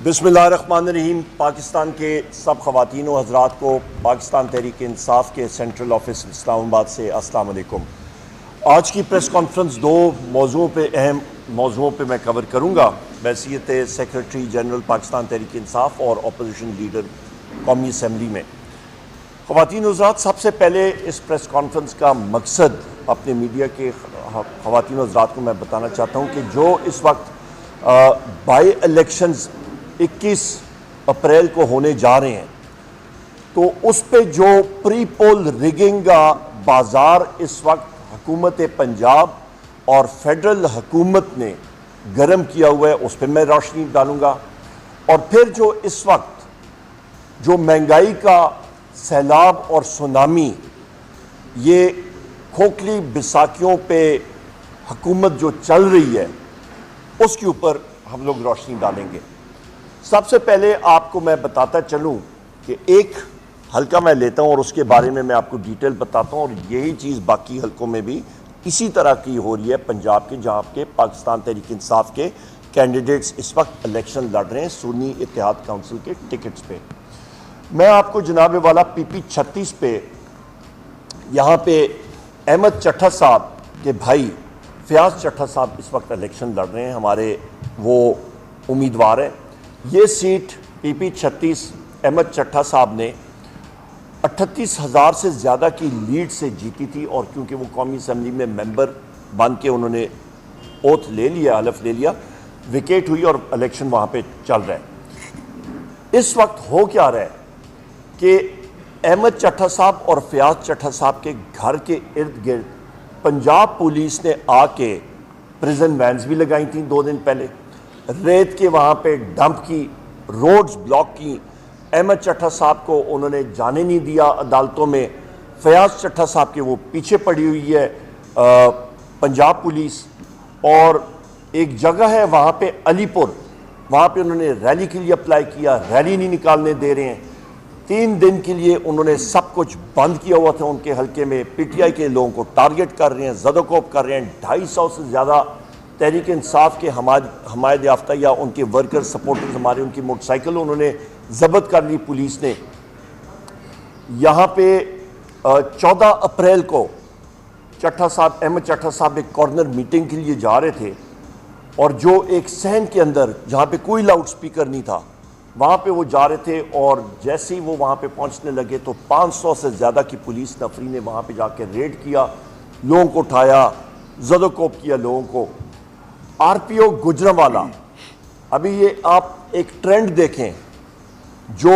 बिस्मिल्लाहिर्रहमानिर्रहीम। पाकिस्तान के सब ख़वातीन व हज़रात को पाकिस्तान तहरीक इंसाफ के सेंट्रल ऑफिस इस्लामाबाद से अस्सलाम वालेकुम। आज की प्रेस कॉन्फ्रेंस दो मौज़ूओं पे अहम मौज़ूओं पे मैं कवर करूँगा। बैसियत सेक्रेटरी जनरल पाकिस्तान तहरीक इंसाफ और अपोजिशन लीडर कौमी असम्बली में। ख़वातीन व हज़रात, सबसे पहले इस प्रेस कॉन्फ्रेंस का मकसद अपने मीडिया के ख़वातीन व हज़रात को मैं बताना चाहता हूँ कि जो इस वक्त बाई इलेक्शंस 21 अप्रैल को होने जा रहे हैं, तो उस पे जो प्री पोल रिगिंग का बाजार इस वक्त हुकूमत पंजाब और फेडरल हुकूमत ने गर्म किया हुआ है, उस पर मैं रोशनी डालूंगा। और फिर जो इस वक्त जो महंगाई का सैलाब और सुनामी, ये खोखली बिसाखियों पे हुकूमत जो चल रही है, उसके ऊपर हम लोग रोशनी डालेंगे। सबसे पहले आपको मैं बताता चलूं कि एक हल्का मैं लेता हूं और उसके बारे में मैं आपको डिटेल बताता हूं, और यही चीज़ बाकी हल्कों में भी इसी तरह की हो रही है पंजाब के, जहां के पाकिस्तान तहरीक इंसाफ के कैंडिडेट्स इस वक्त इलेक्शन लड़ रहे हैं सुन्नी इत्तेहाद काउंसिल के टिकट्स पे। मैं आपको जनाब वाला PP 36 पे यहाँ पे अहमद चट्टा साहब के भाई फयाज चट्टा साहब इस वक्त इलेक्शन लड़ रहे हैं, हमारे वो उम्मीदवार हैं। ये सीट PP 36 अहमद चट्टा साहब ने 38,000 से ज़्यादा की लीड से जीती थी, और क्योंकि वो कौमी असम्बली में मेंबर बन के उन्होंने ओथ ले लिया, हलफ ले लिया, विकेट हुई और इलेक्शन वहाँ पे चल रहा है। इस वक्त हो क्या रहा है कि अहमद चट्टा साहब और फयाज चट्टा साहब के घर के इर्द गिर्द पंजाब पुलिस ने आके प्रिजन वैन्स भी लगाई थी 2 दिन पहले, रेत के वहाँ पे डंप की, रोड्स ब्लॉक की। अहमद चट्टा साहब को उन्होंने जाने नहीं दिया अदालतों में। फयाज चट्टा साहब के वो पीछे पड़ी हुई है पंजाब पुलिस। और एक जगह है वहाँ पे अलीपुर, वहाँ पे उन्होंने रैली के लिए अप्लाई किया, रैली नहीं निकालने दे रहे हैं। 3 दिन के लिए उन्होंने सब कुछ बंद किया हुआ था उनके हल्के में। PTI के लोगों को टारगेट कर रहे हैं, ज़दोकोब कर रहे हैं। 250 से ज़्यादा तहरीक इंसाफ के हमायत याफ्ता या उनके वर्कर सपोर्टर्स हमारे, उनकी मोटरसाइकिल उन्होंने जब्त कर ली पुलिस ने। यहाँ पे 14 अप्रैल को चट्टा साहब, अहमद चट्टा साहब एक कॉर्नर मीटिंग के लिए जा रहे थे, और जो एक सहन के अंदर जहाँ पे कोई लाउड स्पीकर नहीं था, वहाँ पे वो जा रहे थे। और जैसे ही वो वहाँ पे पहुँचने लगे तो 500 से ज़्यादा की पुलिस नफरी ने वहाँ पे जाके रेड किया, लोगों को उठाया, ज़दोकोब किया लोगों को। RPO गुजरांवाला, अभी ये आप एक ट्रेंड देखें, जो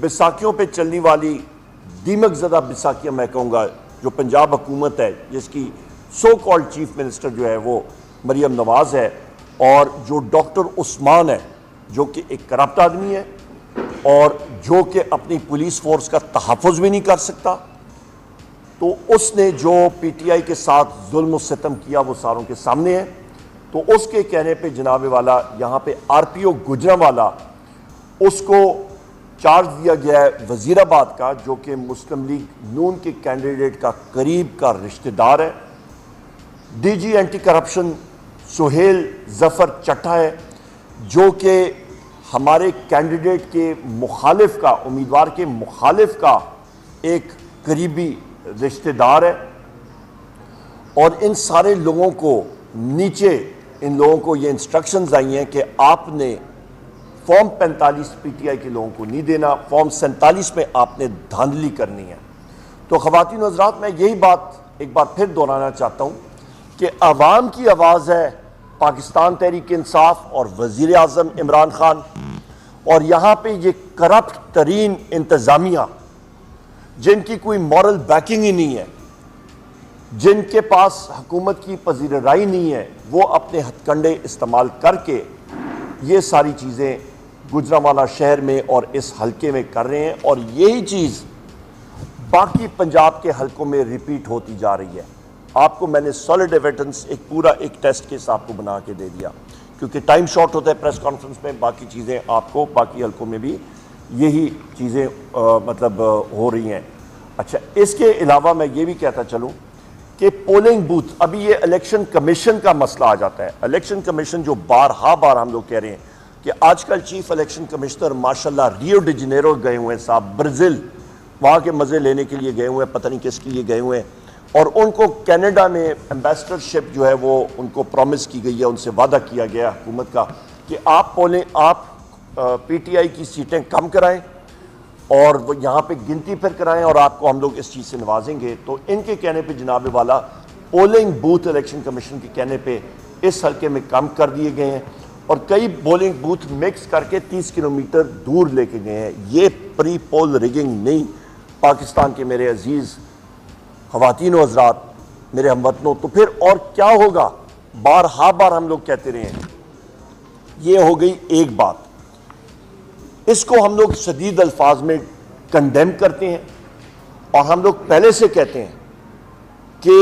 बैसाखियों पे चलने वाली दीमक ज़दा बैसाखियाँ मैं कहूँगा, जो पंजाब हुकूमत है जिसकी सो कॉल्ड चीफ मिनिस्टर जो है वो मरियम नवाज़ है, और जो डॉक्टर उस्मान है जो कि एक करप्ट आदमी है और जो कि अपनी पुलिस फोर्स का तहफ़्फ़ुज़ भी नहीं कर सकता, तो उसने जो PTI के साथ जुल्म और सितम किया वो सारों के सामने है। तो उसके कहने पे जनाब वाला यहाँ पे RPO गुजरांवाला, उसको चार्ज दिया गया है वज़ीराबाद का, जो कि मुस्लिम लीग नून के कैंडिडेट का करीब का रिश्तेदार है। DG anti corruption Suhail Zafar Chatta है, जो कि हमारे कैंडिडेट के मुखालिफ का, उम्मीदवार के मुखालिफ का एक करीबी रिश्तेदार है। और इन सारे लोगों को नीचे, इन लोगों को ये इंस्ट्रक्शंस आई हैं कि आपने फॉर्म 45 PTI के लोगों को नहीं देना, फॉर्म 47 में आपने धांधली करनी है। तो ख़वातीन व हज़रात, मैं यही बात एक बार फिर दोहराना चाहता हूँ कि अवाम की आवाज़ है पाकिस्तान तहरीक इंसाफ और वज़ीर आज़म इमरान खान, और यहाँ पे ये करप्ट तरीन इंतज़ामिया, जिनकी कोई मॉरल बैकिंग ही नहीं है, जिनके पास हुकूमत की पजीराई नहीं है, वो अपने हथकंडे इस्तेमाल करके ये सारी चीज़ें गुजरांवाला शहर में और इस हलके में कर रहे हैं। और यही चीज़ बाकी पंजाब के हलकों में रिपीट होती जा रही है। आपको मैंने सॉलिड एविडेंस एक पूरा एक टेस्ट केस आपको बना के दे दिया, क्योंकि टाइम शॉर्ट होता है प्रेस कॉन्फ्रेंस में। बाकी चीज़ें आपको बाकी हलकों में भी यही चीज़ें मतलब हो रही हैं। अच्छा, इसके अलावा मैं ये भी कहता चलूँ कि पोलिंग बूथ, अभी ये इलेक्शन कमीशन का मसला आ जाता है। इलेक्शन कमीशन जो बार हम लोग कह रहे हैं कि आजकल चीफ इलेक्शन कमिश्नर माशाल्लाह रियो डी जेनेरो गए हुए हैं साहब, ब्राज़ील, वहाँ के मज़े लेने के लिए गए हुए हैं, पता नहीं किसके लिए गए हुए हैं। और उनको कनाडा में एम्बेसडरशिप जो है वो उनको प्रॉमिस की गई है, उनसे वादा किया गया हुकूमत का कि आप पीटीआई की सीटें कम कराएं और वो यहाँ पे गिनती फिर कराएं और आपको हम लोग इस चीज़ से नवाजेंगे। तो इनके कहने पे जनाब वाला पोलिंग बूथ इलेक्शन कमीशन के कहने पे इस हल्के में कम कर दिए गए हैं और कई पोलिंग बूथ मिक्स करके 30 किलोमीटर दूर लेके गए हैं। ये प्री पोल रिगिंग नहीं पाकिस्तान के मेरे अजीज़ ख़वातीन व हज़रात, मेरे हमवतनों, तो फिर और क्या होगा? बार हम लोग कहते रहे हैं। ये हो गई एक बात, इसको हम लोग शदीद अल्फाज में कंडेम करते हैं और हम लोग पहले से कहते हैं कि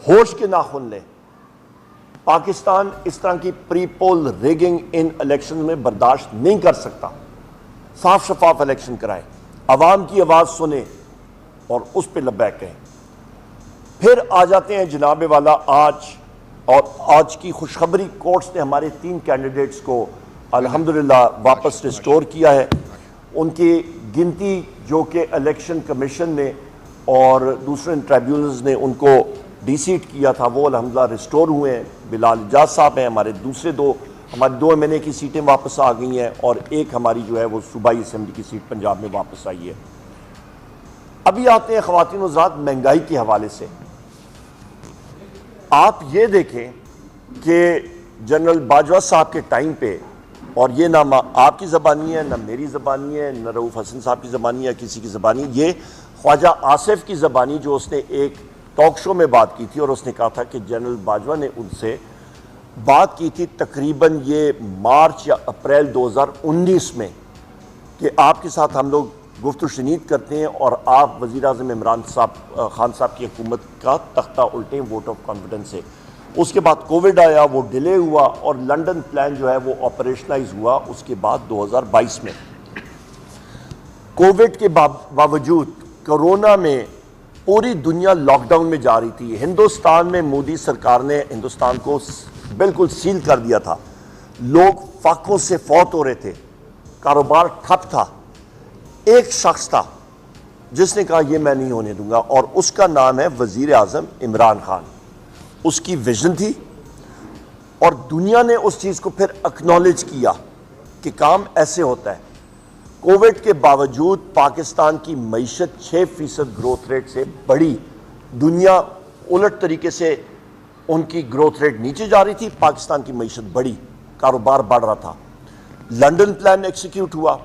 होश के नाखून लें। पाकिस्तान इस तरह की प्री पोल रिगिंग इन इलेक्शन में बर्दाश्त नहीं कर सकता। साफ शफाफ इलेक्शन कराएं, अवाम की आवाज़ सुने और उस पर लब्बैक कहें। फिर आ जाते हैं जनाब वाला आज की खुशखबरी, कोर्ट्स ने हमारे 3 कैंडिडेट्स को अल्हम्दुलिल्लाह वापस रिस्टोर किया है। उनकी गिनती जो कि इलेक्शन कमीशन ने और दूसरे ट्राइब्यूनल्स ने उनको डिसीट किया था, वो अल्हम्दुलिल्लाह रिस्टोर हुए हैं। बिलाल इजाज साहब हैं, हमारी 2 एमएनए की सीटें वापस आ गई हैं और एक हमारी जो है वो सूबाई असम्बली की सीट पंजाब में वापस आई है। अभी आते हैं ख़वातीन व हज़रात महंगाई के हवाले से। आप ये देखें कि जनरल बाजवा साहब के टाइम पे, और ये ना आपकी ज़बानी है, ना मेरी ज़बानी है, ना रऊफ़ हसन साहब की ज़बानी है, किसी की ज़बानी, ये ख्वाजा आसिफ की ज़बानी, जो उसने एक टॉक शो में बात की थी और उसने कहा था कि जनरल बाजवा ने उनसे बात की थी तकरीबन ये मार्च या अप्रैल 2019 में कि आपके साथ हम लोग गुफ्तगू शनीद करते हैं और आप वज़ीर-ए-आज़म इमरान खान साहब की हुकूमत का तख्ता उल्टें वोट ऑफ कॉन्फिडेंस से। उसके बाद कोविड आया, वो डिले हुआ और लंदन प्लान जो है वो ऑपरेशनलाइज हुआ उसके बाद 2022 में। कोविड के बावजूद कोरोना में पूरी दुनिया लॉकडाउन में जा रही थी। हिंदुस्तान में मोदी सरकार ने हिंदुस्तान को बिल्कुल सील कर दिया था। लोग फाकों से फौत हो रहे थे, कारोबार ठप था। एक शख्स था जिसने कहा यह मैं नहीं होने दूंगा और उसका नाम है वज़ीर-ए-आज़म इमरान खान। उसकी विजन थी और दुनिया ने उस चीज़ को फिर एक्नॉलेज किया कि काम ऐसे होता है। कोविड के बावजूद पाकिस्तान की मईशत 6% ग्रोथ रेट से बढ़ी। दुनिया उलट तरीके से उनकी ग्रोथ रेट नीचे जा रही थी, पाकिस्तान की मईशत बढ़ी, कारोबार बढ़ रहा था। लंदन प्लान एक्सिक्यूट हुआ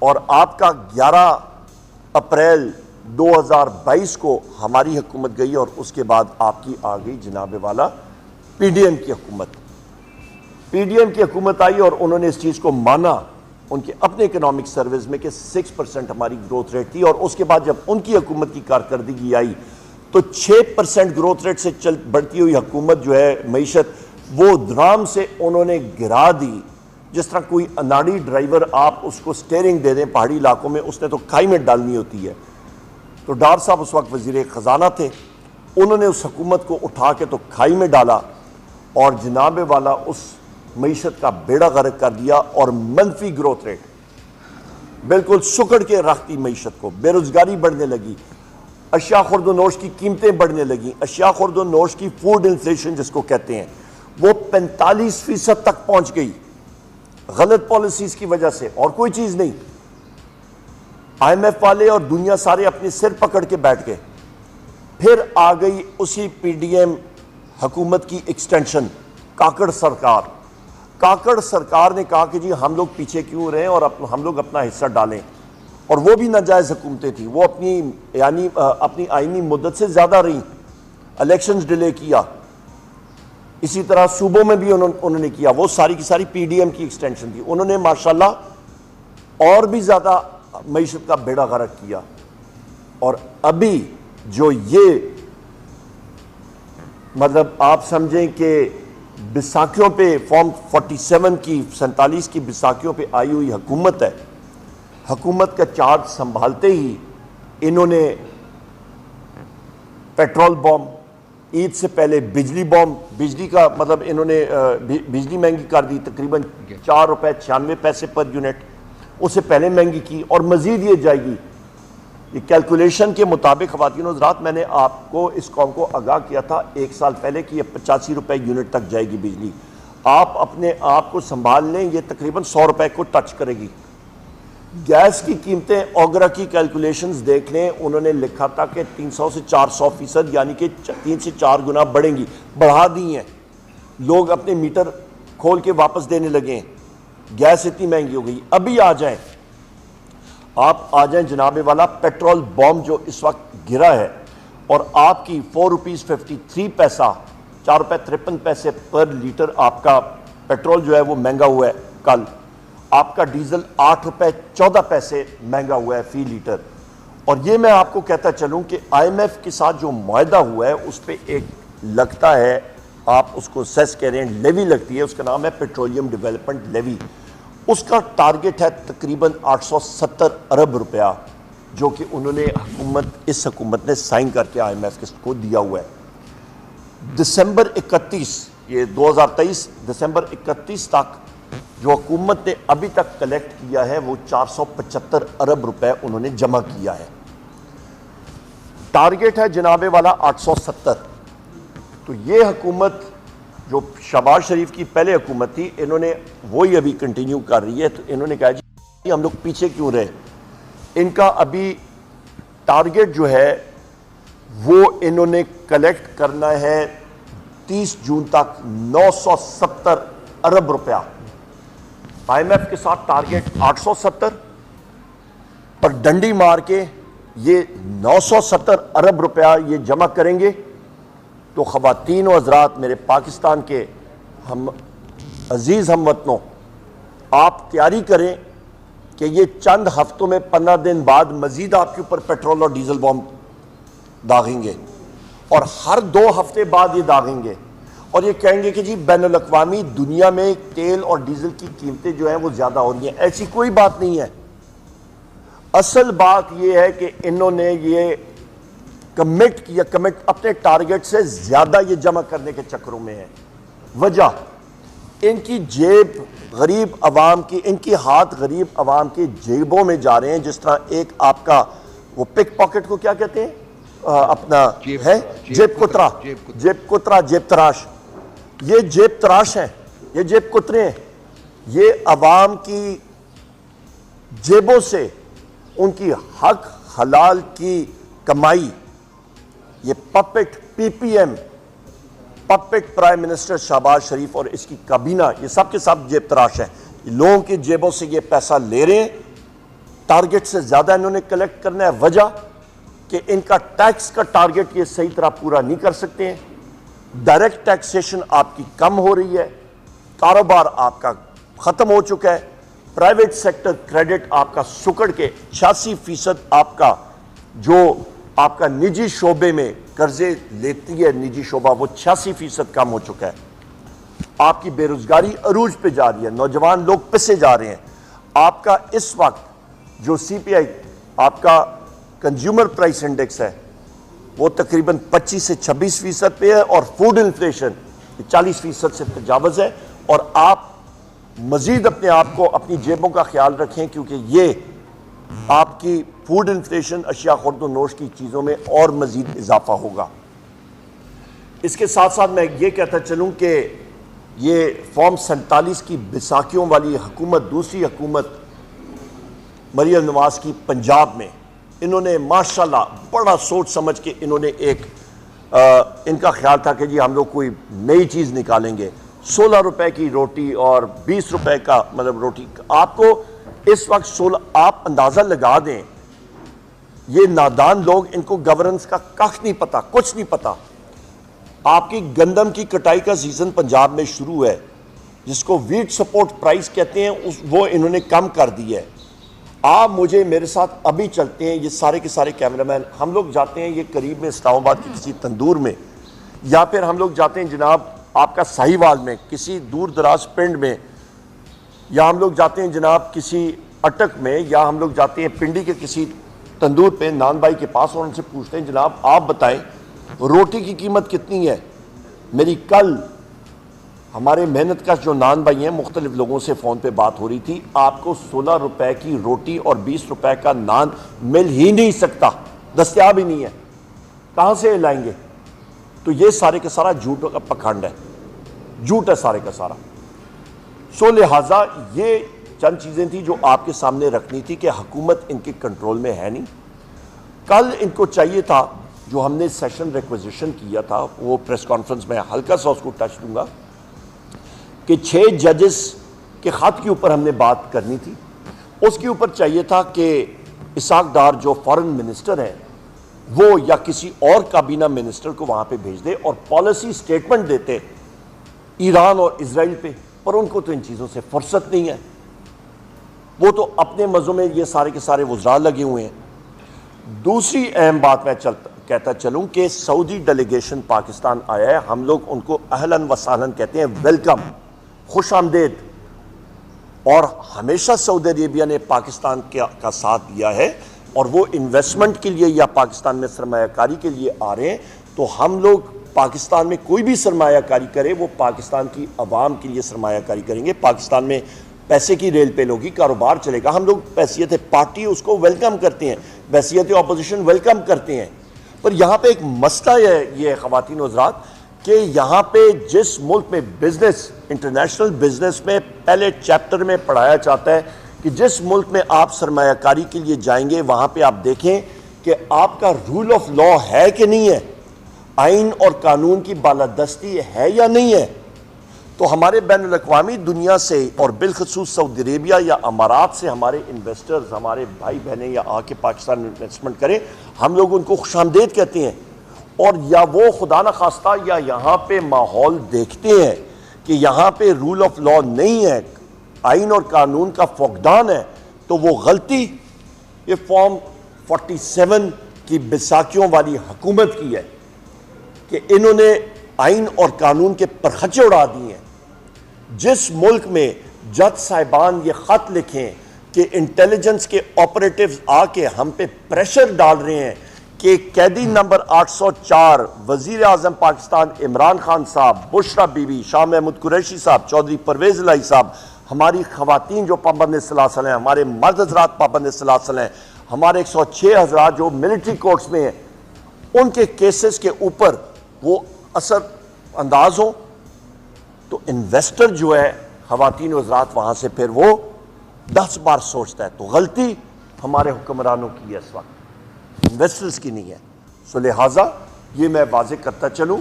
और आपका 11 अप्रैल 2022 को हमारी हुकूमत गई और उसके बाद आपकी आ गई जनाब वाला पीडीएम की हुकूमत। पीडीएम की हुकूमत आई और उन्होंने इस चीज़ को माना उनके अपने इकोनॉमिक सर्विस में कि 6% हमारी ग्रोथ रेट थी। और उसके बाद जब उनकी हुकूमत की कारकर्दगी आई तो 6% ग्रोथ रेट से बढ़ती हुई हुकूमत जो है मईशत, वो धराम से उन्होंने गिरा दी। जिस तरह कोई अनाड़ी ड्राइवर आप उसको स्टेयरिंग दे दें पहाड़ी इलाकों में, उसने तो खाई में डालनी होती है। तो डार साहब उस वक्त वज़ीर ख़जाना थे, उन्होंने उस हुकूमत को उठा के तो खाई में डाला और जनाब वाला उस मईशत का बेड़ा गर्क कर दिया और मनफी ग्रोथ रेट बिल्कुल सुकड़ के रख दी मईशत को। बेरोजगारी बढ़ने लगी, अशिया खुर्द-ओ-नोश की कीमतें बढ़ने लगी। अशिया खुर्द-ओ-नोश की फूड इन्फ्लेशन जिसको कहते हैं वो 45% तक पहुंच गई, गलत पॉलिसीज की वजह से, और कोई चीज नहीं। IMF वाले और दुनिया सारे अपने सिर पकड़ के बैठ गए। फिर आ गई उसी पीडीएम हुकूमत की एक्सटेंशन, काकड़ सरकार। काकड़ सरकार ने कहा कि जी हम लोग पीछे क्यों रहे और हम लोग अपना हिस्सा डालें, और वो भी नाजायज हुकूमतें थी। वो अपनी आईनी मुद्दत से ज्यादा रही, इलेक्शंस डिले किया। इसी तरह सूबों में भी उन्होंने किया। वो सारी की सारी पीडीएम की एक्सटेंशन थी। उन्होंने माशाल्लाह और भी ज्यादा मईशत का बेड़ा गर्क किया। और अभी जो ये मतलब आप समझें कि बैसाखियों पे फॉर्म 47 की 47 की बैसाखियों पे आई हुई हुकूमत है, हुकूमत का चार्ज संभालते ही इन्होंने पेट्रोल बम, ईद से पहले बिजली बॉम्ब, बिजली का मतलब इन्होंने बिजली महंगी कर दी तकरीबन ₹4.96 पर यूनिट, उससे पहले महंगी की और मजीद ये जाएगी। ये कैलकुलेशन के मुताबिक ख़वातीन और हज़रात, मैंने आपको इस कौम को आगाह किया था 1 साल पहले कि ये ₹85 यूनिट तक जाएगी बिजली। आप अपने आप को संभाल लें, ये तकरीबन ₹100 को टच करेगी। गैस की कीमतें ओगरा की कैलकुलेशंस देख लें, उन्होंने लिखा था कि 300 से 400% यानी कि 3 से 4 गुना बढ़ेंगी, बढ़ा दी हैं। लोग अपने मीटर खोल के वापस देने लगे हैं, गैस इतनी महंगी हो गई। अभी आ जाएं, आप आ जाएं जनाबे वाला, पेट्रोल बॉम्ब जो इस वक्त गिरा है और आपकी ₹4.53 ₹4.53 पर लीटर आपका पेट्रोल जो है वो महंगा हुआ है। कल आपका डीजल ₹8.14 महंगा हुआ है फी लीटर। और ये मैं आपको कहता चलूं कि IMF के साथ जो मुआहदा हुआ है उस पर एक लगता है, आप उसको सेस कह रहे हैं, लेवी लगती है, उसका नाम है पेट्रोलियम डेवलपमेंट लेवी। उसका टारगेट है तकरीबन 870 अरब रुपया, जो कि उन्होंने इस हुकूमत ने साइन करके IMF को दिया हुआ है। दिसंबर 31, ये 2023 दिसंबर 31 तक जो हुकूमत ने अभी तक कलेक्ट किया है वो 475 अरब रुपए उन्होंने जमा किया है। टारगेट है जनाबे वाला 870। तो ये हुकूमत जो शहबाज शरीफ की पहले हुकूमत थी, इन्होंने वही अभी कंटिन्यू कर रही है। तो इन्होंने कहा जी हम लोग पीछे क्यों रहे, इनका अभी टारगेट जो है वो इन्होंने कलेक्ट करना है 30 जून तक 970 अरब रुपया। IMF के साथ टारगेट 870 पर डंडी मार के ये 970 अरब रुपया ये जमा करेंगे। तो ख़वातीन व हज़रात, मेरे पाकिस्तान के हम अजीज़ हमवतनों, आप तैयारी करें कि ये चंद हफ्तों में 15 दिन बाद मजीद आपके ऊपर पेट्रोल और डीजल बॉम्ब दागेंगे और हर 2 हफ्ते बाद ये दागेंगे और ये कहेंगे कि जी बैनुल अक़वामी दुनिया में तेल और डीजल की कीमतें जो हैं वो ज़्यादा हो रही हैं। ऐसी कोई बात नहीं है। असल बात ये है कि इन्होंने ये कमिट किया, अपने टारगेट से ज़्यादा ये जमा करने के चक्करों में है। वजह इनकी जेब गरीब आवाम की, इनकी हाथ गरीब आवाम की जेबों में जा रहे हैं। जिस तरह एक आपका वो पिक पॉकेट को क्या कहते हैं, अपना है जेब कुतरा, जेब तराश। ये जेब तराश हैं, ये जेब कुतरे हैं। ये अवाम की जेबों से उनकी हक हलाल की कमाई, ये puppet PPM, puppet prime minister Shahbaz Sharif और इसकी काबीना, ये सब के सब जेब तराश है। लोगों की जेबों से ये पैसा ले रहे हैं, टारगेट से ज्यादा इन्होंने कलेक्ट करना है। वजह कि इनका टैक्स का टारगेट ये सही तरह पूरा नहीं कर सकते हैं। डायरेक्ट टैक्सेशन आपकी कम हो रही है, कारोबार आपका खत्म हो चुका है, प्राइवेट सेक्टर क्रेडिट आपका सुकड़ के 86% आपका जो आपका निजी शोबे में कर्जे लेती है निजी शोबा, वो 86% कम हो चुका है। आपकी बेरोजगारी अरूज पे जा रही है, नौजवान लोग पिसे जा रहे हैं। आपका इस वक्त जो CPI आपका कंज्यूमर प्राइस इंडेक्स है वो तकरीबन 25 से 26% पे है और फूड इन्फ्लेशन 40% से तजावज़ है। और आप मजीद अपने आप को, अपनी जेबों का ख्याल रखें, क्योंकि ये आपकी फूड इन्फ्लेशन, अशिया खुर्द नोश की चीज़ों में और मजीद इजाफा होगा। इसके साथ साथ मैं ये कहता चलूँ कि ये फॉर्म 47 की बैसाखियों वाली हुकूमत, दूसरी हुकूमत मरियम नवाज की पंजाब में, इन्होंने माशाल्लाह बड़ा सोच समझ के इन्होंने एक इनका ख्याल था कि जी हम लोग कोई नई चीज़ निकालेंगे। 16 रुपए की रोटी और 20 रुपए का मतलब रोटी, आपको इस वक्त 16, आप अंदाज़ा लगा दें, ये नादान लोग, इनको गवर्नेंस का कख नहीं पता, कुछ नहीं पता। आपकी गंदम की कटाई का सीज़न पंजाब में शुरू है, जिसको वीट सपोर्ट प्राइस कहते हैं, वो इन्होंने कम कर दी है। आप मुझे मेरे साथ अभी चलते हैं, ये सारे के सारे कैमरामैन, हम लोग जाते हैं ये करीब में इस्लामाबाद की किसी तंदूर में, या फिर हम लोग जाते हैं जनाब आपका साहिवाल में किसी दूर दराज पिंड में, या हम लोग जाते हैं जनाब किसी अटक में, या हम लोग जाते हैं पिंडी के किसी तंदूर पे नान भाई के पास और उनसे पूछते हैं जनाब आप बताएं रोटी की कीमत कितनी है? मेरी कल हमारे मेहनत का जो नान भाई हैं, मुख्तलिफ लोगों से फ़ोन पे बात हो रही थी, आपको 16 रुपए की रोटी और 20 रुपए का नान मिल ही नहीं सकता, दस्तयाब ही नहीं है, कहाँ से लाएंगे? तो ये सारे का सारा झूठ का पखंड है, झूठ है सारे का सारा। सो लिहाजा ये चंद चीज़ें थी जो आपके सामने रखनी थी कि हुकूमत इनके कंट्रोल में है नहीं। कल इनको चाहिए था, जो हमने सेशन रिक्वेजिशन किया था, वो प्रेस कॉन्फ्रेंस में हल्का सा उसको टच दूंगा, कि 6 जजेस के ख़त के ऊपर हमने बात करनी थी। उसके ऊपर चाहिए था कि इसाक डार जो फॉरेन मिनिस्टर हैं वो या किसी और काबीना मिनिस्टर को वहाँ पे भेज दे और पॉलिसी स्टेटमेंट देते ईरान और इजराइल पे, पर उनको तो इन चीज़ों से फुर्सत नहीं है। वो तो अपने मज़ों में ये सारे के सारे वज़रा लगे हुए हैं। दूसरी अहम बात मैं कहता चलूँ कि सऊदी डेलीगेशन पाकिस्तान आया है, हम लोग उनको अहलन व सहलन कहते हैं, वेलकम, खुश आमदेद। और हमेशा सऊदी अरेबिया ने पाकिस्तान का साथ दिया है और वो इन्वेस्टमेंट के लिए या पाकिस्तान में सरमायाकारी के लिए आ रहे हैं। तो हम लोग पाकिस्तान में कोई भी सरमायाकारी करे वो पाकिस्तान की आवाम के लिए सरमायाकारी करेंगे। पाकिस्तान में पैसे की रेल पेल होगी, कारोबार चलेगा। हम लोग हैसियत पार्टी उसको वेलकम करते हैं, हैसियत अपोजिशन वेलकम करते हैं। पर यहाँ पे एक मसला है ये ख़वातीन हज़रात कि यहाँ पे जिस मुल्क में बिजनेस, इंटरनेशनल बिजनेस में पहले चैप्टर में पढ़ाया जाता है कि जिस मुल्क में आप सरमायाकारी के लिए जाएंगे वहाँ पे आप देखें कि आपका रूल ऑफ लॉ है कि नहीं है, आइन और कानून की बालादस्ती है या नहीं है। तो हमारे बैनुल अक़वामी दुनिया से और बिलखसूस सऊदी अरेबिया या अमारात से हमारे इन्वेस्टर्स, हमारे भाई बहनें या आके पाकिस्तान में इन्वेस्टमेंट करें, हम लोग उनको खुशामदेद कहते हैं। और या वो खुदा न खास्ता या यहाँ पे माहौल देखते हैं कि यहाँ पे रूल ऑफ लॉ नहीं है, आइन और कानून का फुकदान है, तो वो गलती ये फॉर्म 47 की बैसाखियों वाली हुकूमत की है कि इन्होंने आइन और कानून के परखचे उड़ा दिए हैं। जिस मुल्क में जज साहिबान ये ख़त लिखें कि इंटेलिजेंस के ऑपरेटिव्स आके हम पे प्रेशर डाल रहे हैं कि कैदी नंबर 804 वज़ीर आज़म पाकिस्तान इमरान खान साहब, बुशरा बीबी, शाह महमूद कुरैशी साहब, चौधरी परवेज़ इलाही साहब, हमारी ख़वातीन जो पाबंद सलासल हैं, हमारे मर्द हज़रात पाबंद सलासल हैं, हमारे 106 हज़रात जो मिलिट्री कोर्ट्स में हैं, उनके केसेस के ऊपर वो असर अंदाज हो। तो इन्वेस्टर जो है ख़वातीन हज़रात वहाँ से फिर वो 10 बार सोचता है। तो गलती हमारे हुक्मरानों की है इस वक्त, इन्वेस्टर्स की नहीं है। सो लिहाजा ये मैं वाज़े करता चलूँ।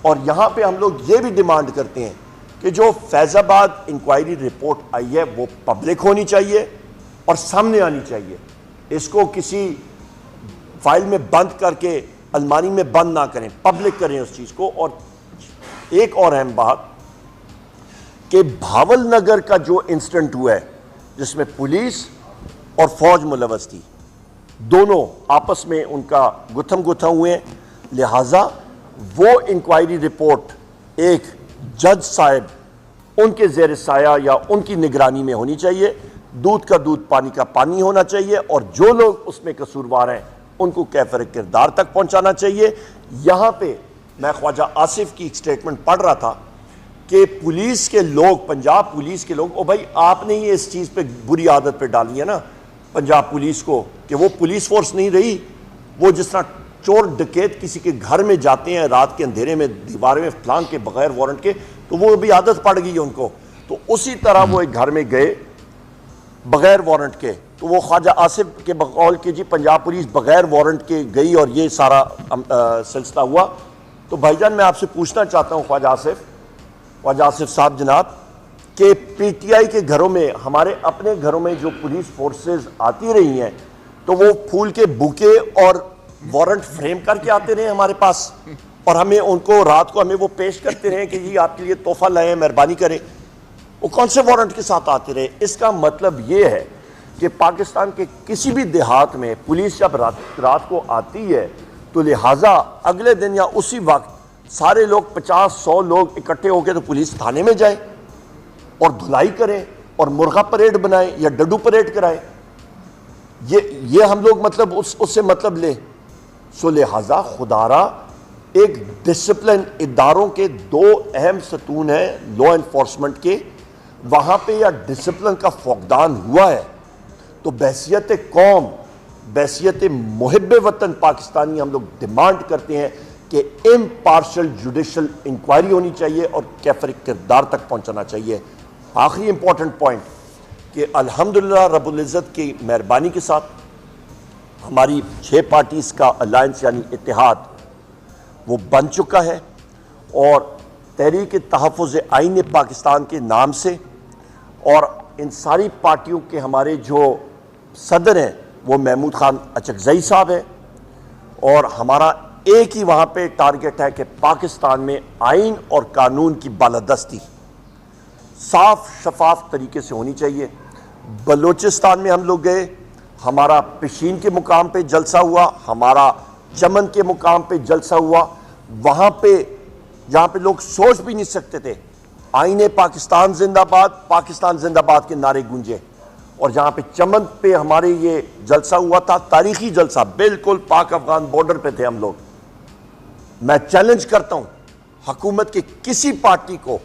और यहाँ पे हम लोग ये भी डिमांड करते हैं कि जो फैज़ाबाद इंक्वायरी रिपोर्ट आई है वो पब्लिक होनी चाहिए और सामने आनी चाहिए। इसको किसी फाइल में बंद करके अलमारी में बंद ना करें, पब्लिक करें उस चीज़ को। और एक और अहम बात कि भावल नगर का जो इंसिडेंट हुआ है जिसमें पुलिस और फौज मुलवस थी, दोनों आपस में उनका गुथम गुथा हुए हैं, लिहाजा वो इंक्वायरी रिपोर्ट एक जज साहब उनके ज़ेर साया या उनकी निगरानी में होनी चाहिए। दूध का दूध, पानी का पानी होना चाहिए और जो लोग उसमें कसूरवार हैं उनको कैफर किरदार तक पहुंचाना चाहिए। यहाँ पे मैं ख्वाजा आसिफ की एक स्टेटमेंट पढ़ रहा था कि पुलिस के लोग, पंजाब पुलिस के लोग, ओ भाई आपने ही इस चीज़ पे बुरी आदत पे डाली है ना पंजाब पुलिस को कि वो पुलिस फोर्स नहीं रही। वो जिस तरह चोर डकैत किसी के घर में जाते हैं रात के अंधेरे में दीवार में फलांग के बगैर वारंट के, तो वो भी आदत पड़ गई है उनको। तो उसी तरह वो एक घर में गए बगैर वारंट के, तो वो ख्वाजा आसिफ के बकौल के जी पंजाब पुलिस बगैर वारंट के गई और ये सारा सिलसिला हुआ। तो भाईजान मैं आपसे पूछना चाहता हूँ ख्वाजा आसिफ साहब जनाब, कि पीटीआई के घरों में, हमारे अपने घरों में जो पुलिस फोर्सेस आती रही हैं, तो वो फूल के बुके और वारंट फ्रेम करके आते रहे हमारे पास और हमें उनको रात को हमें वो पेश करते रहे कि जी आपके लिए तोहफा लाए, मेहरबानी करें। वो कौन से वारंट के साथ आते रहे? इसका मतलब ये है कि पाकिस्तान के किसी भी देहात में पुलिस जब रात को आती है तो लिहाजा अगले दिन या उसी वक्त सारे लोग 50-100 लोग इकट्ठे होकर तो पुलिस थाने में जाए और धुलाई करें और मुर्गा परेड बनाए या डड्डू परेड कराए। ये हम लोग मतलब उससे मतलब ले। सो लिहाजा खुदारा एक डिसिप्लिन इदारों के दो अहम सतून हैं लॉ एनफोर्समेंट के, वहाँ पे या डिसिप्लिन का फुकदान हुआ है तो बहसियत कौम, बहसियत मुहिब वतन पाकिस्तानी हम लोग डिमांड करते हैं कि इम्पार्शल जुडिशल इंक्वायरी होनी चाहिए और कैफर किरदार तक पहुँचाना चाहिए। आखिरी इंपॉर्टेंट पॉइंट कि अल्हम्दुलिल्लाह रब्बुल इज़्ज़त की मेहरबानी के साथ हमारी 6 पार्टीज़ का अलायंस यानी इत्तेहाद वो बन चुका है और तहरीक तहफ़्फ़ुज़ आईन पाकिस्तान के नाम से, और इन सारी पार्टियों के हमारे जो सदर हैं वो महमूद खान अचकज़ई साहब हैं, और हमारा एक ही वहाँ पे टारगेट है कि पाकिस्तान में आइन और कानून की बालादस्ती साफ शफाफ तरीके से होनी चाहिए। बलूचिस्तान में हम लोग गए, हमारा पिशीन के मुकाम पे जलसा हुआ, हमारा चमन के मुकाम पे जलसा हुआ, वहाँ पे जहाँ पे लोग सोच भी नहीं सकते थे आईने पाकिस्तान जिंदाबाद के नारे गूंजे, और जहाँ पे चमन पे हमारे ये जलसा हुआ था, तारीखी जलसा, बिल्कुल पाक अफगान बॉर्डर पे थे हम लोग। मैं चैलेंज करता हूँ हुकूमत के किसी पार्टी को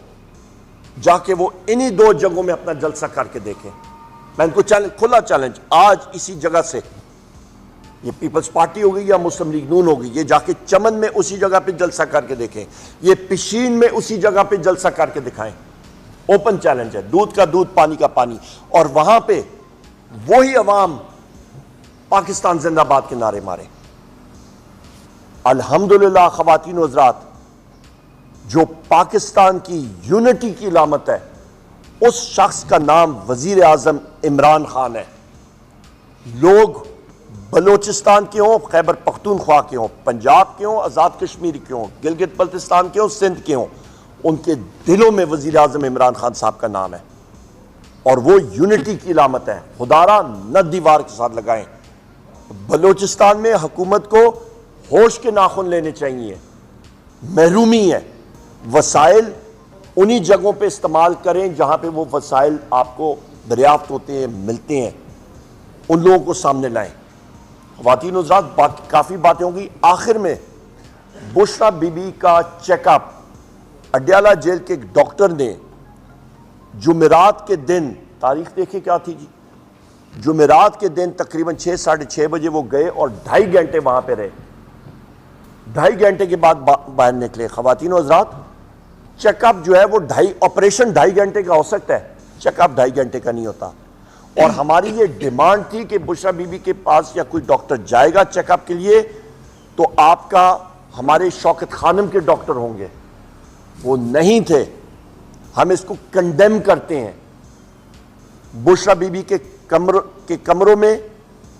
जाके वो इन्हीं 2 जगहों में अपना जलसा करके देखें। मैं इनको खुला चैलेंज, आज इसी जगह से, ये पीपल्स पार्टी हो गई या मुस्लिम लीग नून हो गई, ये जाके चमन में उसी जगह पे जलसा करके देखें, ये पिशीन में उसी जगह पे जलसा करके दिखाएं। ओपन चैलेंज है, दूध का दूध पानी का पानी, और वहां पे वही अवाम पाकिस्तान जिंदाबाद के नारे मारे। अल्हम्दुलिल्लाह ख़वातीन व हज़रात, जो पाकिस्तान की यूनिटी की अलामत है उस शख्स का नाम वजीर आज़म इमरान खान है। लोग बलोचिस्तान के हों, खैबर पख्तूनख्वा के हों, पंजाब के हों, आज़ाद कश्मीर के हों, गिलगित बल्तिस्तान के हों, सिंध के हों, उनके दिलों में वजीर आज़म इमरान खान साहब का नाम है और वो यूनिटी की अलामत है। खुदारा न दीवार के साथ लगाएं। बलोचिस्तान में हुकूमत को होश के नाखून लेने चाहिए, महरूमी है, वसाइल उन्हीं जगहों पे इस्तेमाल करें जहां पे वो वसाइल आपको दरियाफ्त होते हैं, मिलते हैं, उन लोगों को सामने लाएं। ख़वातीन व हज़रात, काफ़ी बातें होंगी। आखिर में बुशरा बीबी का चेकअप अड्याला जेल के एक डॉक्टर ने जुमेरात के दिन, तारीख देखिए क्या थी जी, जुमेरात के दिन तकरीबन 6 साढ़े 6 बजे वो गए और 2.5 घंटे वहां पे रहे। 2.5 घंटे के बाद बाहर निकले। ख़वातीन व हज़रात, चेकअप जो है वो ऑपरेशन 2.5 घंटे का हो सकता है, चेकअप 2.5 घंटे का नहीं होता। और हमारी ये डिमांड थी कि बुशरा बीबी के पास या कोई डॉक्टर जाएगा चेकअप के लिए तो आपका हमारे शौकत खानम के डॉक्टर होंगे, वो नहीं थे। हम इसको कंडेम करते हैं। बुशरा बीबी के कमरों में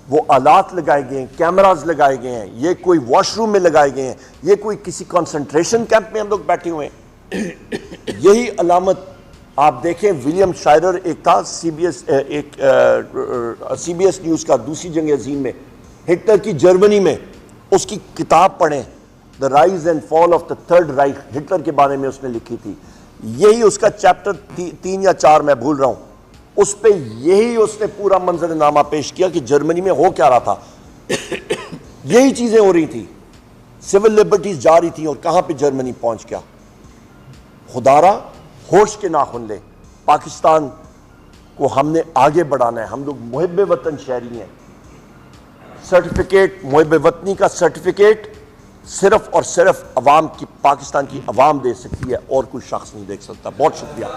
वो आलात लगाए गए हैं, कैमरास लगाए गए हैं, ये कोई वॉशरूम में लगाए गए हैं, ये कोई किसी कंसंट्रेशन कैंप में हम लोग बैठे हुए हैं। यही अलामत आप देखें, विलियम शायरर एक था सीबीएस न्यूज़ का, दूसरी जंग अज़ीम में हिटलर की जर्मनी में, उसकी किताब पढ़ें, the rise and fall of the third राइख, हिटलर के बारे में उसने लिखी थी। यही उसका चैप्टर 3 या 4 मैं भूल रहा हूँ, उस पर यही उसने पूरा मंजरनामा पेश किया कि जर्मनी में हो क्या रहा था। यही चीज़ें हो रही थी, सिविल लिबर्टीज जा रही थी और कहाँ पे जर्मनी पहुँच गया। खुदारा होश के नाखून ले, पाकिस्तान को हमने आगे बढ़ाना है। हम लोग मुहिब वतन शहरी हैं। सर्टिफिकेट, मुहिब वतनी का सर्टिफिकेट सिर्फ और सिर्फ अवाम की, पाकिस्तान की अवाम दे सकती है और कोई शख्स नहीं दे सकता। बहुत शुक्रिया।